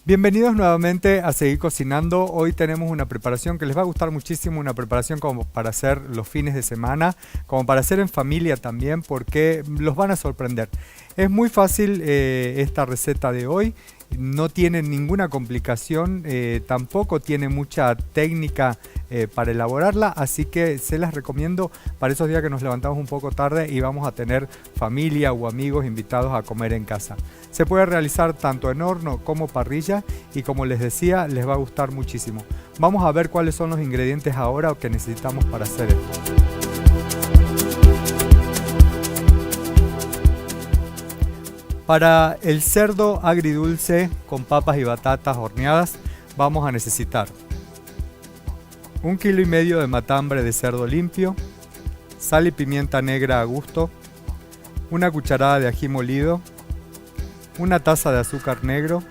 Bienvenidos nuevamente a Seguir Cocinando. Hoy tenemos una preparación que les va a gustar muchísimo, una preparación como para hacer los fines de semana, como para hacer en familia también, porque los van a sorprender. Es muy fácil esta receta de hoy, no tiene ninguna complicación, tampoco tiene mucha técnica para elaborarla, así que se las recomiendo para esos días que nos levantamos un poco tarde y vamos a tener familia o amigos invitados a comer en casa. Se puede realizar tanto en horno como parrilla y, como les decía, les va a gustar muchísimo. Vamos a ver cuáles son los ingredientes ahora que necesitamos para hacer esto. Para el cerdo agridulce con papas y batatas horneadas vamos a necesitar 1,5 kg de matambre de cerdo limpio, sal y pimienta negra a gusto, una cucharada de ají molido, una taza de azúcar negro,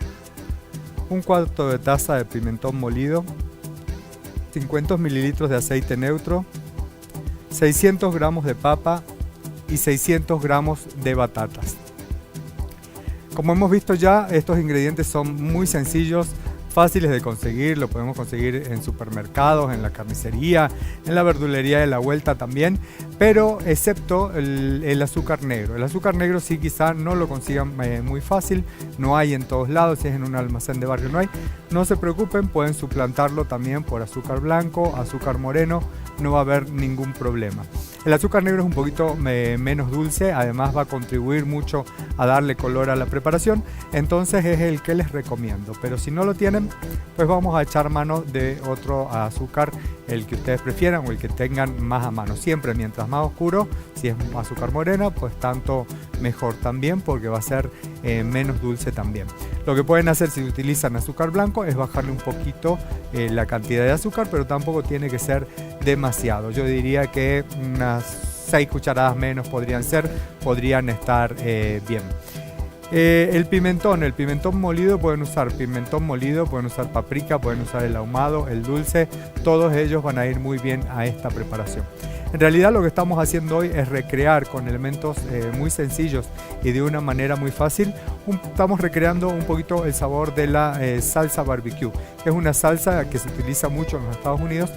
1/4 de taza de pimentón molido, 50 ml de aceite neutro, 600 gramos de papa y 600 gramos de batatas. Como hemos visto ya, estos ingredientes son muy sencillos, fáciles de conseguir, lo podemos conseguir en supermercados, en la carnicería, en la verdulería de la vuelta también, pero excepto el azúcar negro. El azúcar negro sí, quizá no lo consigan muy fácil, no hay en todos lados, si es en un almacén de barrio no hay. No se preocupen, pueden suplantarlo también por azúcar blanco, azúcar moreno, no va a haber ningún problema. El azúcar negro es un poquito menos dulce, además va a contribuir mucho a darle color a la preparación, entonces es el que les recomiendo. Pero si no lo tienen, pues vamos a echar mano de otro azúcar, el que ustedes prefieran o el que tengan más a mano. Siempre mientras más oscuro, si es azúcar morena, pues tanto mejor también, porque va a ser menos dulce también. Lo que pueden hacer si utilizan azúcar blanco es bajarle un poquito la cantidad de azúcar, pero tampoco tiene que ser demasiado. Yo diría que unas 6 cucharadas menos podrían estar bien. El pimentón molido, pueden usar pimentón molido, pueden usar paprika, pueden usar el ahumado, el dulce, todos ellos van a ir muy bien a esta preparación. En realidad lo que estamos haciendo hoy es recrear con elementos muy sencillos y de una manera muy fácil. Estamos recreando un poquito el sabor de la salsa barbecue, que es una salsa que se utiliza mucho en los Estados Unidos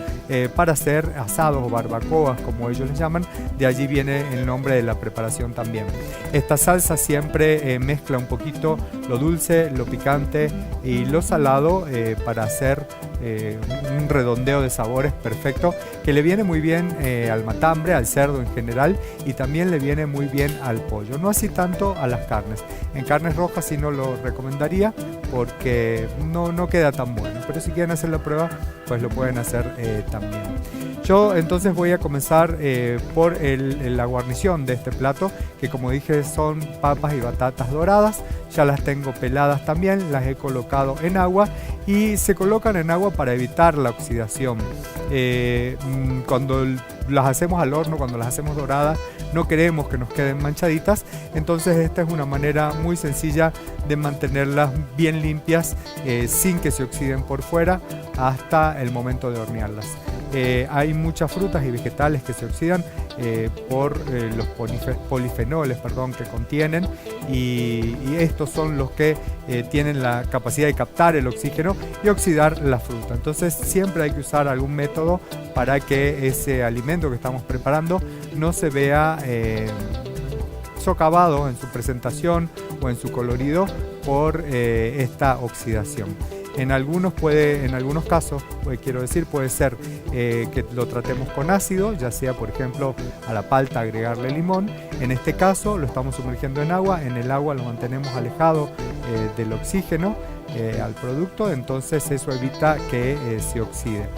para hacer asados o barbacoas, como ellos les llaman. De allí viene el nombre de la preparación también. Esta salsa siempre mezcla un poquito lo dulce, lo picante y lo salado para hacer un redondeo de sabores perfecto, que le viene muy bien al matambre, al cerdo en general, y también le viene muy bien al pollo, no así tanto a las carnes. En carnes rojas sí no lo recomendaría porque no queda tan bueno, pero si quieren hacer la prueba pues lo pueden hacer también. Yo entonces voy a comenzar por la guarnición de este plato, que como dije son papas y batatas doradas. Ya las tengo peladas también, las he colocado en agua y se colocan en agua para evitar la oxidación. Cuando las hacemos al horno, cuando las hacemos doradas, no queremos que nos queden manchaditas, entonces esta es una manera muy sencilla de mantenerlas bien limpias sin que se oxiden por fuera hasta el momento de hornearlas. Hay muchas frutas y vegetales que se oxidan por los polifenoles que contienen, y estos son los que tienen la capacidad de captar el oxígeno y oxidar la fruta. Entonces siempre hay que usar algún método para que ese alimento que estamos preparando no se vea socavado en su presentación o en su colorido por esta oxidación. En algunos casos, puede ser que lo tratemos con ácido, ya sea por ejemplo a la palta agregarle limón. En este caso lo estamos sumergiendo en agua, en el agua lo mantenemos alejado del oxígeno al producto, entonces eso evita que se oxide.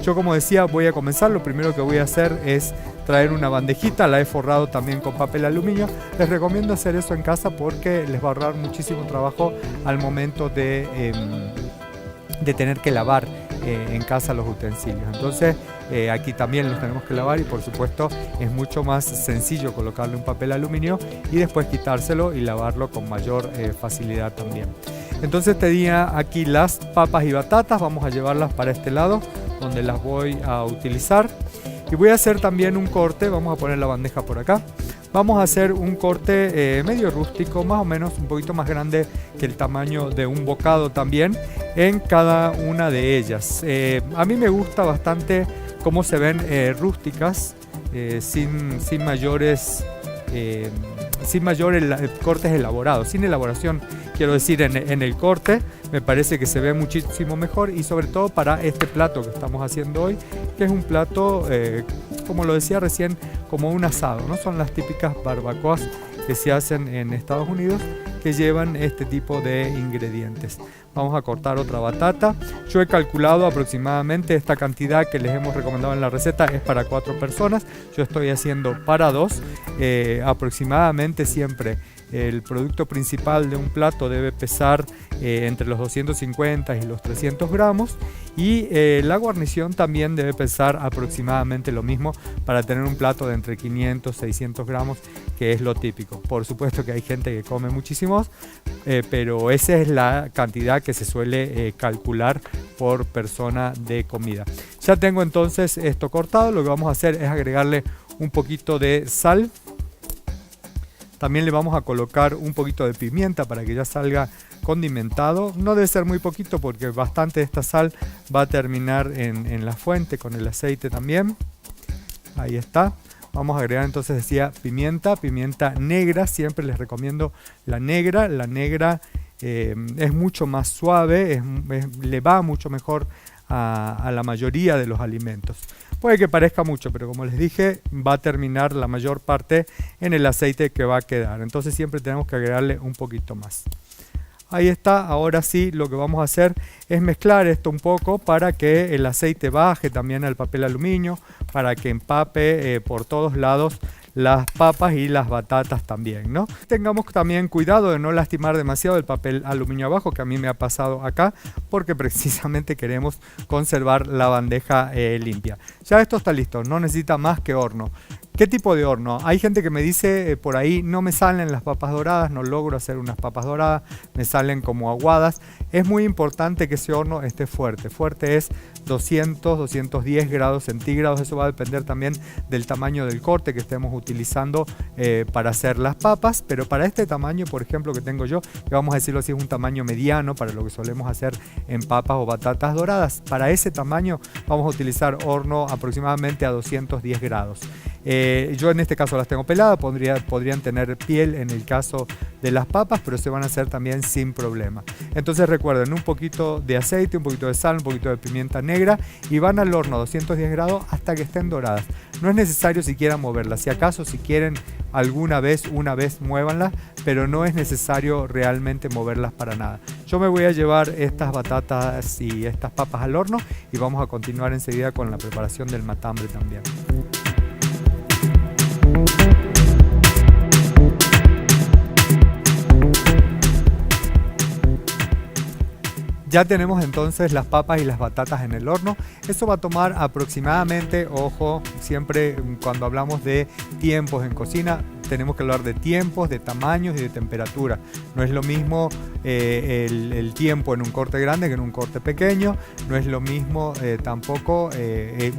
Yo, como decía, voy a comenzar. Lo primero que voy a hacer es traer una bandejita, la he forrado también con papel aluminio. Les recomiendo hacer eso en casa porque les va a ahorrar muchísimo trabajo al momento de tener que lavar en casa los utensilios. Entonces aquí también los tenemos que lavar y por supuesto es mucho más sencillo colocarle un papel aluminio y después quitárselo y lavarlo con mayor facilidad también. Entonces tenía aquí las papas y batatas, vamos a llevarlas para este lado donde las voy a utilizar, y voy a hacer también un corte. Vamos a poner la bandeja por acá. Vamos a hacer un corte medio rústico, más o menos un poquito más grande que el tamaño de un bocado también, en cada una de ellas. A mí me gusta bastante cómo se ven rústicas, sin mayores cortes elaborados, sin elaboración, quiero decir, en el corte. Me parece que se ve muchísimo mejor, y sobre todo para este plato que estamos haciendo hoy, que es un plato, como lo decía recién, como un asado, ¿no? Son las típicas barbacoas que se hacen en Estados Unidos, que llevan este tipo de ingredientes. Vamos a cortar otra batata. Yo he calculado aproximadamente esta cantidad que les hemos recomendado en la receta es para 4 personas. Yo estoy haciendo para 2. Aproximadamente siempre el producto principal de un plato debe pesar entre los 250 y los 300 gramos, y la guarnición también debe pesar aproximadamente lo mismo para tener un plato de entre 500 y 600 gramos, que es lo típico. Por supuesto que hay gente que come muchísimos, pero esa es la cantidad que se suele calcular por persona de comida. Ya tengo entonces esto cortado. Lo que vamos a hacer es agregarle un poquito de sal. También le vamos a colocar un poquito de pimienta para que ya salga condimentado. No debe ser muy poquito, porque bastante de esta sal va a terminar en la fuente con el aceite también. Ahí está. Vamos a agregar entonces, decía, pimienta negra. Siempre les recomiendo la negra. La negra es mucho más suave, le va mucho mejor a la mayoría de los alimentos. Puede que parezca mucho, pero como les dije, va a terminar la mayor parte en el aceite que va a quedar. Entonces siempre tenemos que agregarle un poquito más. Ahí está. Ahora sí, lo que vamos a hacer es mezclar esto un poco para que el aceite baje también al papel aluminio, para que empape por todos lados las papas y las batatas también, ¿no? Tengamos también cuidado de no lastimar demasiado el papel aluminio abajo, que a mí me ha pasado acá, porque precisamente queremos conservar la bandeja limpia. Ya esto está listo, no necesita más que horno. ¿Qué tipo de horno? Hay gente que me dice por ahí, no me salen las papas doradas, no logro hacer unas papas doradas, me salen como aguadas. Es muy importante que ese horno esté fuerte. Fuerte es 200, 210 grados centígrados. Eso va a depender también del tamaño del corte que estemos utilizando para hacer las papas. Pero para este tamaño, por ejemplo, que tengo yo, que vamos a decirlo así, es un tamaño mediano para lo que solemos hacer en papas o batatas doradas. Para ese tamaño vamos a utilizar horno aproximadamente a 210 grados. Yo en este caso las tengo peladas, podrían tener piel en el caso de las papas, pero se van a hacer también sin problema. Entonces recuerden, un poquito de aceite, un poquito de sal, un poquito de pimienta negra, y van al horno a 210 grados hasta que estén doradas. No es necesario siquiera moverlas. Si acaso, si quieren una vez muévanlas, pero no es necesario realmente moverlas para nada. Yo me voy a llevar estas batatas y estas papas al horno, y vamos a continuar enseguida con la preparación del matambre también. Ya tenemos entonces las papas y las batatas en el horno. Eso va a tomar aproximadamente, ojo, siempre cuando hablamos de tiempos en cocina, tenemos que hablar de tiempos, de tamaños y de temperatura. No es lo mismo el tiempo en un corte grande que en un corte pequeño. No es lo mismo tampoco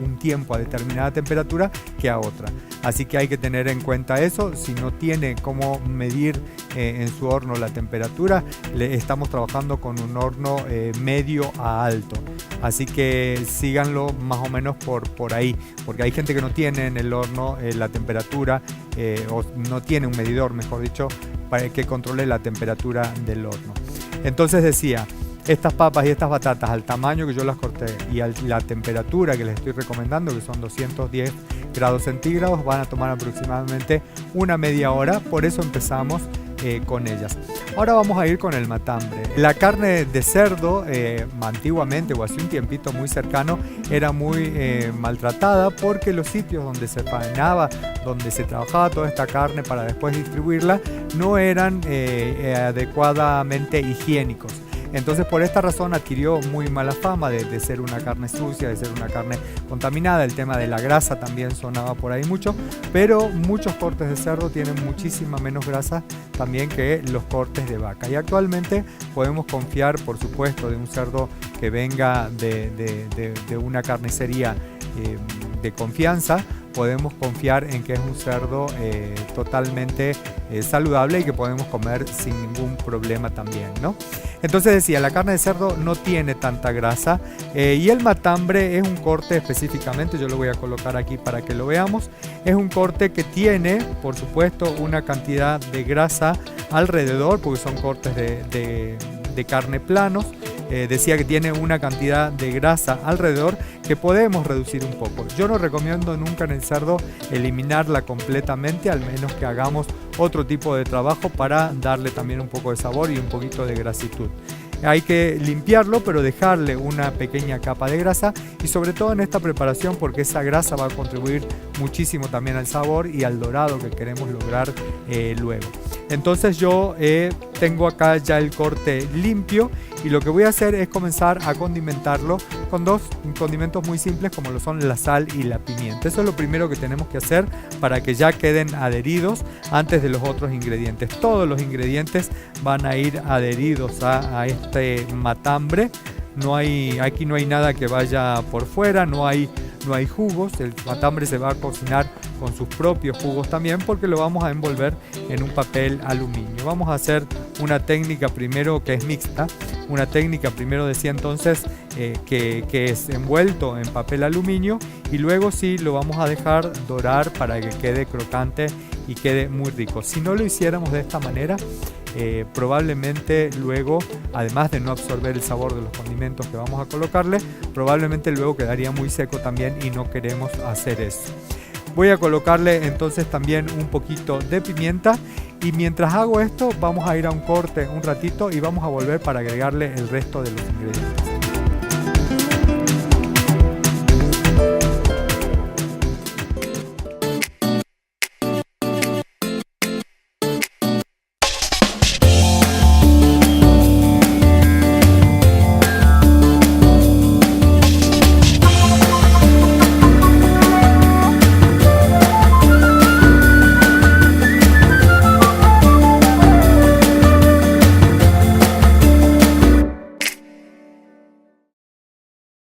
un tiempo a determinada temperatura que a otra. Así que hay que tener en cuenta eso. Si no tiene cómo medir en su horno la temperatura, estamos trabajando con un horno medio a alto. Así que síganlo más o menos por ahí, porque hay gente que no tiene en el horno la temperatura, o no tiene un medidor, mejor dicho, para que controle la temperatura del horno. Entonces decía, estas papas y estas batatas al tamaño que yo las corté y a la temperatura que les estoy recomendando, que son 210 grados centígrados, van a tomar aproximadamente una media hora. Por eso empezamos con ellas. Ahora vamos a ir con el matambre. La carne de cerdo antiguamente, o hace un tiempito muy cercano, era muy maltratada, porque los sitios donde se faenaba, donde se trabajaba toda esta carne para después distribuirla, no eran adecuadamente higiénicos. Entonces, por esta razón adquirió muy mala fama de ser una carne sucia, de ser una carne contaminada. El tema de la grasa también sonaba por ahí mucho, pero muchos cortes de cerdo tienen muchísima menos grasa también que los cortes de vaca. Y actualmente podemos confiar, por supuesto, de un cerdo que venga de una carnicería de confianza. podemos confiar en que es un cerdo totalmente saludable y que podemos comer sin ningún problema también, ¿no? Entonces decía, la carne de cerdo no tiene tanta grasa y el matambre es un corte específicamente, yo lo voy a colocar aquí para que lo veamos, es un corte que tiene, por supuesto, una cantidad de grasa alrededor, porque son cortes de carne planos. Decía que tiene una cantidad de grasa alrededor que podemos reducir un poco. Yo no recomiendo nunca en el cerdo eliminarla completamente, al menos que hagamos otro tipo de trabajo para darle también un poco de sabor y un poquito de grasitud. Hay que limpiarlo, pero dejarle una pequeña capa de grasa, y sobre todo en esta preparación, porque esa grasa va a contribuir muchísimo también al sabor y al dorado que queremos lograr luego. Entonces yo tengo acá ya el corte limpio, y lo que voy a hacer es comenzar a condimentarlo con dos condimentos muy simples, como lo son la sal y la pimienta. Eso es lo primero que tenemos que hacer para que ya queden adheridos antes de los otros ingredientes. Todos los ingredientes van a ir adheridos a este matambre. Aquí no hay nada que vaya por fuera, no hay jugos. El matambre se va a cocinar con sus propios jugos también, porque lo vamos a envolver en un papel aluminio. Vamos a hacer una técnica primero que es mixta. Una técnica primero decía entonces que es envuelto en papel aluminio, y luego sí lo vamos a dejar dorar para que quede crocante y quede muy rico. Si no lo hiciéramos de esta manera, probablemente luego, además de no absorber el sabor de los condimentos que vamos a colocarle, probablemente luego quedaría muy seco también, y no queremos hacer eso. Voy a colocarle entonces también un poquito de pimienta, y mientras hago esto vamos a ir a un corte un ratito y vamos a volver para agregarle el resto de los ingredientes.